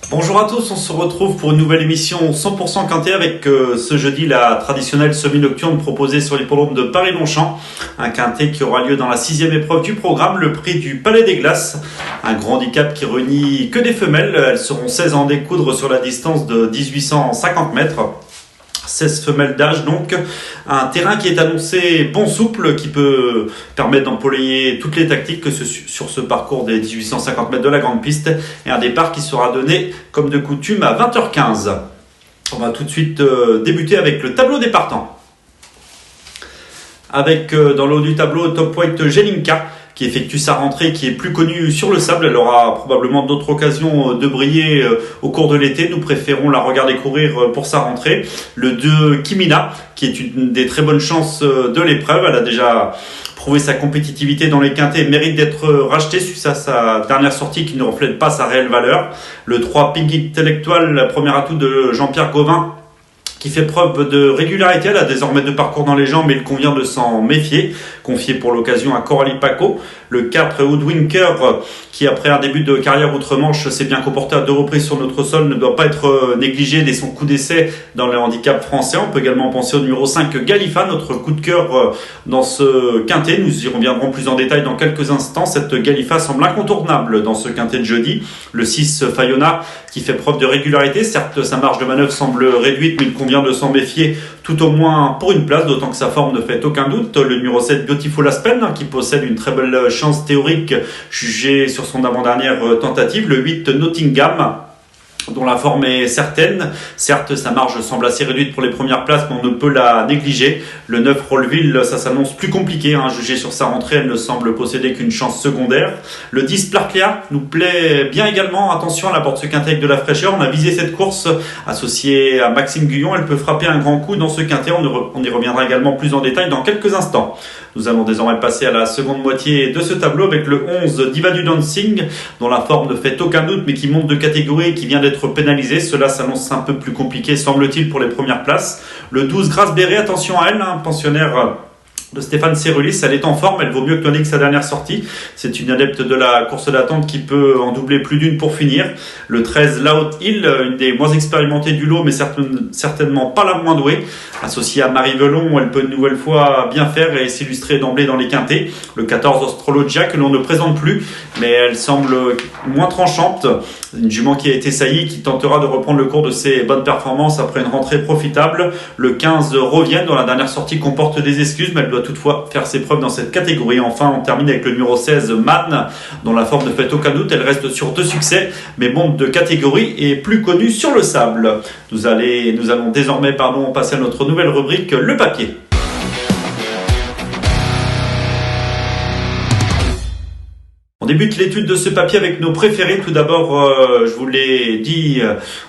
Bonjour à tous, on se retrouve pour une nouvelle émission 100% quintet avec ce jeudi la traditionnelle semi-nocturne proposée sur l'hippodrome de Paris-Longchamp. Un quintet qui aura lieu dans la 6e épreuve du programme, le prix du Palais des Glaces. Un grand handicap qui réunit que des femelles, elles seront 16 à en découdre sur la distance de 1850 mètres. 16 femelles d'âge donc, un terrain qui est annoncé bon souple, qui peut permettre d'employer toutes les tactiques que sur ce parcours des 1850 mètres de la grande piste, et un départ qui sera donné comme de coutume à 20h15. On va tout de suite débuter avec le tableau des partants. Avec dans le haut du tableau Top White Jelinka, qui effectue sa rentrée, qui est plus connue sur le sable. Elle aura probablement d'autres occasions de briller au cours de l'été. Nous préférons la regarder courir pour sa rentrée. Le 2, Kimina, qui est une des très bonnes chances de l'épreuve. Elle a déjà prouvé sa compétitivité dans les quintets et mérite d'être rachetée suite à sa dernière sortie qui ne reflète pas sa réelle valeur. Le 3, Pink Intellectual, la première atout de Jean-Pierre Gauvin, qui fait preuve de régularité. Elle a désormais 2 parcours dans les jambes, mais il convient de s'en méfier. Confié pour l'occasion à Coralie Paco. Le 4, Woodwinker, qui après un début de carrière outre-Manche s'est bien comporté à 2 reprises sur notre sol, ne doit pas être négligé dès son coup d'essai dans le handicap français. On peut également penser au numéro 5, Galifa, notre coup de cœur dans ce quintet. Nous y reviendrons plus en détail dans quelques instants. Cette Galifa semble incontournable dans ce quintet de jeudi. Le 6, Fayona, qui fait preuve de régularité. Certes, sa marge de manœuvre semble réduite, mais il convient de s'en méfier, tout au moins pour une place, d'autant que sa forme ne fait aucun doute. Le numéro 7, Beautiful Aspen, qui possède une très belle chance théorique jugée sur son avant-dernière tentative. Le 8, Nottingham, dont la forme est certaine. Certes, sa marge semble assez réduite pour les premières places, mais on ne peut la négliger. Le 9, Rollville, ça s'annonce plus compliqué. Jugée sur sa rentrée, elle ne semble posséder qu'une chance secondaire. Le 10, Plarcléa, nous plaît bien également. Attention, elle apporte ce quintet avec de la fraîcheur. On a visé cette course associée à Maxime Guyon. Elle peut frapper un grand coup dans ce quintet. On y reviendra également plus en détail dans quelques instants. Nous allons désormais passer à la seconde moitié de ce tableau avec le 11, Diva du Dancing, dont la forme ne fait aucun doute, mais qui monte de catégorie et qui vient d'être pénalisé. Cela s'annonce un peu plus compliqué, semble-t-il, pour les premières places. Le 12, Grace Béré, attention à elle, pensionnaire de Stéphane Cerulis. Elle est en forme, elle vaut mieux que tonique sa dernière sortie. C'est une adepte de la course d'attente qui peut en doubler plus d'une pour finir. Le 13, Laut Hill, une des moins expérimentées du lot, mais certainement pas la moins douée. Associée à Marie Velon, elle peut une nouvelle fois bien faire et s'illustrer d'emblée dans les quintets. Le 14, Astrologia, que l'on ne présente plus, mais elle semble moins tranchante. Une jument qui a été saillie, qui tentera de reprendre le cours de ses bonnes performances après une rentrée profitable. Le 15, Revienne, dont la dernière sortie comporte des excuses, mais elle doit toutefois faire ses preuves dans cette catégorie. Enfin, on termine avec le numéro 16, Man, dont la forme ne fait aucun doute. Elle reste sur 2 succès, mais monte de catégorie et est plus connue sur le sable. Nous allons désormais passer à notre nouvelle rubrique, le papier. On débute l'étude de ce papier avec nos préférés. Tout d'abord, je vous l'ai dit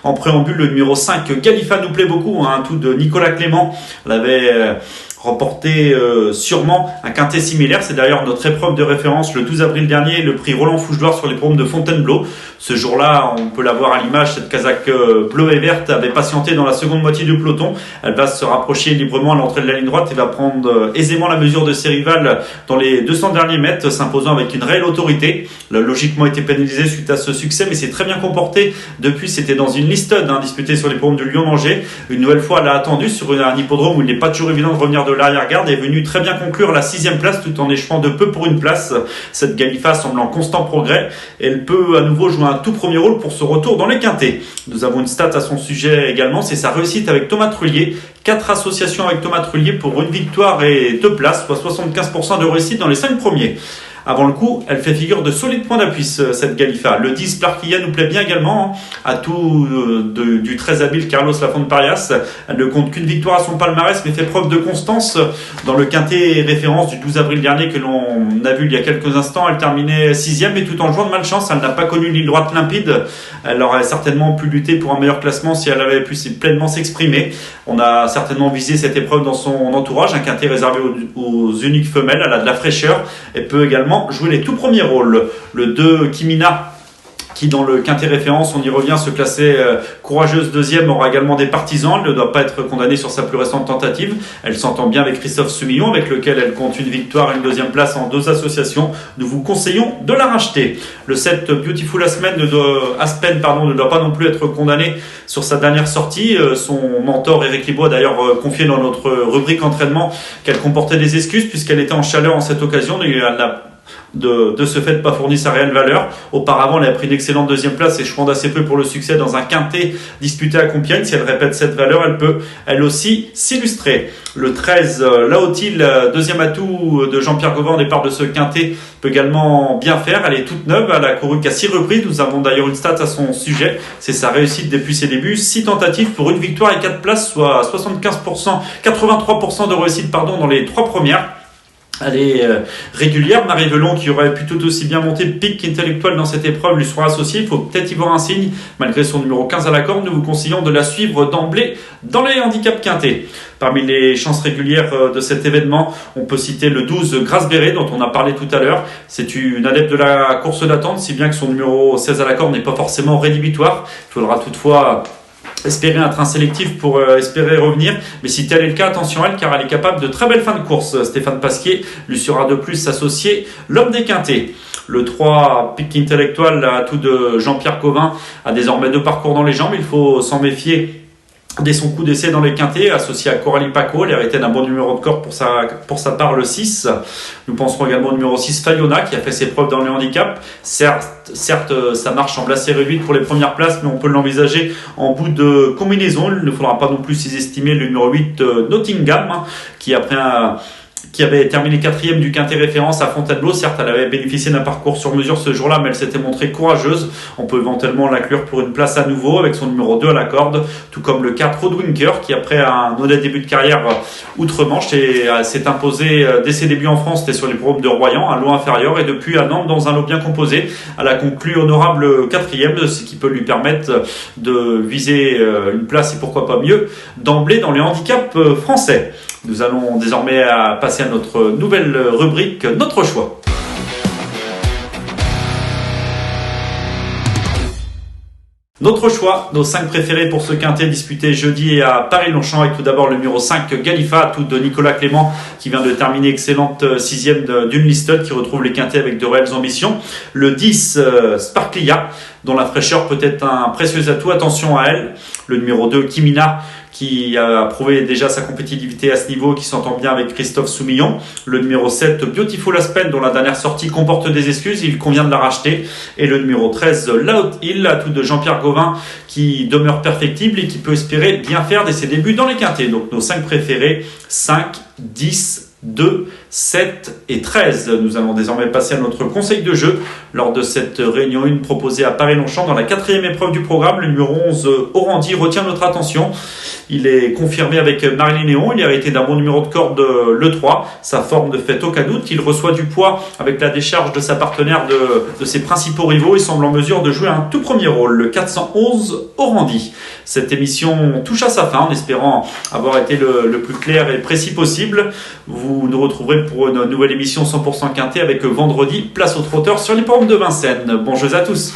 en préambule, le numéro 5, Galifa, nous plaît beaucoup. Un tout de Nicolas Clément. Elle avait remporté sûrement un quintet similaire. C'est d'ailleurs notre épreuve de référence le 12 avril dernier, le prix Roland Fougeloir sur les l'hippodrome de Fontainebleau. Ce jour-là, on peut la voir à l'image, cette casaque bleue et verte avait patienté dans la seconde moitié du peloton. Elle va se rapprocher librement à l'entrée de la ligne droite et va prendre aisément la mesure de ses rivales dans les 200 derniers mètres, s'imposant avec une réelle autorité. Elle a logiquement été pénalisée suite à ce succès, mais c'est très bien comporté. Depuis, c'était dans une listed disputée sur l'hippodrome de Lyon-Angers. Une nouvelle fois, elle a attendu sur un hippodrome où il n'est pas toujours évident de revenir de l'arrière-garde, est venue très bien conclure la 6e place tout en échouant de peu pour une place. Cette Galifa semble en constant progrès. Elle peut à nouveau jouer un tout premier rôle pour ce retour dans les quintets. Nous avons une stat à son sujet également, c'est sa réussite avec Thomas Trullier. 4 associations avec Thomas Trullier pour une victoire et 2 places, soit 75% de réussite dans les 5 premiers. Avant le coup, elle fait figure de solide point d'appui, cette Galifa. Le 10, Plarcléa, nous plaît bien également. À tout du très habile Carlos Lafont-Parias. Elle ne compte qu'une victoire à son palmarès, mais fait preuve de constance. Dans le quintet référence du 12 avril dernier que l'on a vu il y a quelques instants, elle terminait 6e, et tout en jouant de malchance, elle n'a pas connu une ligne droite limpide. Elle aurait certainement pu lutter pour un meilleur classement si elle avait pu pleinement s'exprimer. On a certainement visé cette épreuve dans son entourage, un quintet réservé aux uniques femelles. Elle a de la fraîcheur et peut également jouer les tout premiers rôles. Le 2, Kimina, qui dans le quintet référence, on y revient, se classer courageuse deuxième, aura également des partisans. Elle ne doit pas être condamnée sur sa plus récente tentative. Elle s'entend bien avec Christophe Soumillon, avec lequel elle compte une victoire et une deuxième place en 2 associations. Nous vous conseillons de la racheter. Le 7 Beautiful Aspen ne doit pas non plus être condamné sur sa dernière sortie. Son mentor Eric Libois a d'ailleurs confié dans notre rubrique entraînement qu'elle comportait des excuses puisqu'elle était en chaleur en cette occasion et elle n'a de ce fait pas fourni sa réelle valeur. Auparavant, elle a pris une excellente deuxième place et je compte assez peu pour le succès dans un quintet disputé à Compiègne. Si elle répète cette valeur, elle peut elle aussi s'illustrer. Le 13, Laotil, deuxième atout de Jean-Pierre Gauvin au départ de ce quintet, peut également bien faire. Elle est toute neuve, elle a couru qu'à 6 reprises. Nous avons d'ailleurs une stat à son sujet. C'est sa réussite depuis ses débuts. 6 tentatives pour une victoire et 4 places, soit 83% de réussite dans les 3 premières. Elle est régulière. Marie Velon, qui aurait pu tout aussi bien monter pic intellectuel dans cette épreuve, lui sera associée. Il faut peut-être y voir un signe. Malgré son numéro 15 à la corde, nous vous conseillons de la suivre d'emblée dans les handicaps quintés. Parmi les chances régulières de cet événement, on peut citer le 12 Grace Béré, dont on a parlé tout à l'heure. C'est une adepte de la course d'attente, si bien que son numéro 16 à la corde n'est pas forcément rédhibitoire. Il faudra toutefois espérer un train sélectif pour espérer revenir, mais si tel est le cas, attention à elle, car elle est capable de très belles fins de course. Stéphane Pasquier lui sera de plus associé l'homme des quintés. Le 3 Pic Intellectual, atout de Jean-Pierre Gauvin, a désormais 2 parcours dans les jambes. Il faut s'en méfier dès son coup d'essai dans les quintés, associé à Coralie Paco. Elle héritait d'un bon numéro de corde pour sa part, le 6. Nous penserons également au numéro 6 Fayona, qui a fait ses preuves dans les handicaps. Certes, sa marche semble assez réduite pour les premières places, mais on peut l'envisager en bout de combinaison. Il ne faudra pas non plus sous-estimer le numéro 8 Nottingham, qui avait terminé 4e du quintet référence à Fontainebleau. Certes, elle avait bénéficié d'un parcours sur mesure ce jour-là, mais elle s'était montrée courageuse. On peut éventuellement l'inclure pour une place à nouveau avec son numéro 2 à la corde, tout comme le 4 Roadwinker, qui après un honnête début de carrière outre-Manche s'est imposé dès ses débuts en France. C'était sur les programmes de Royan, un lot inférieur, et depuis à Nantes dans un lot bien composé. Elle a conclu honorable 4e, ce qui peut lui permettre de viser une place et pourquoi pas mieux d'emblée dans les handicaps français. Nous allons désormais passer à notre nouvelle rubrique, notre choix. Notre choix, nos 5 préférés pour ce quintet disputé jeudi à Paris-Longchamp, avec tout d'abord le numéro 5 Galifa, tout de Nicolas Clément, qui vient de terminer excellente 6e d'une Liston, qui retrouve les quintets avec de réelles ambitions. Le 10 Sparklia, dont la fraîcheur peut être un précieux atout, attention à elle. Le numéro 2 Kimina, qui a prouvé déjà sa compétitivité à ce niveau, qui s'entend bien avec Christophe Soumillon. Le numéro 7, Beautiful Aspen, dont la dernière sortie comporte des excuses, il convient de la racheter. Et le numéro 13, Loud Hill, atout de Jean-Pierre Gauvin, qui demeure perfectible et qui peut espérer bien faire dès ses débuts dans les quintets. Donc nos 5 préférés, 5, 10, 2, 7 et 13. Nous allons désormais passer à notre conseil de jeu lors de cette réunion 1 proposée à Paris-Longchamp dans la 4e épreuve du programme. Le numéro 11, Orandi, retient notre attention. Il est confirmé avec Marilyn Néon. Il a hérité d'un bon numéro de corde, le 3. Sa forme ne fait aucun doute. Il reçoit du poids avec la décharge de sa partenaire de ses principaux rivaux et semble en mesure de jouer un tout premier rôle. Le 411, Orandi. Cette émission touche à sa fin en espérant avoir été le plus clair et précis possible. Vous nous retrouverez pour une nouvelle émission 100% quintet avec vendredi, place au trotteur sur l'hippodrome de Vincennes. Bon jeu à tous.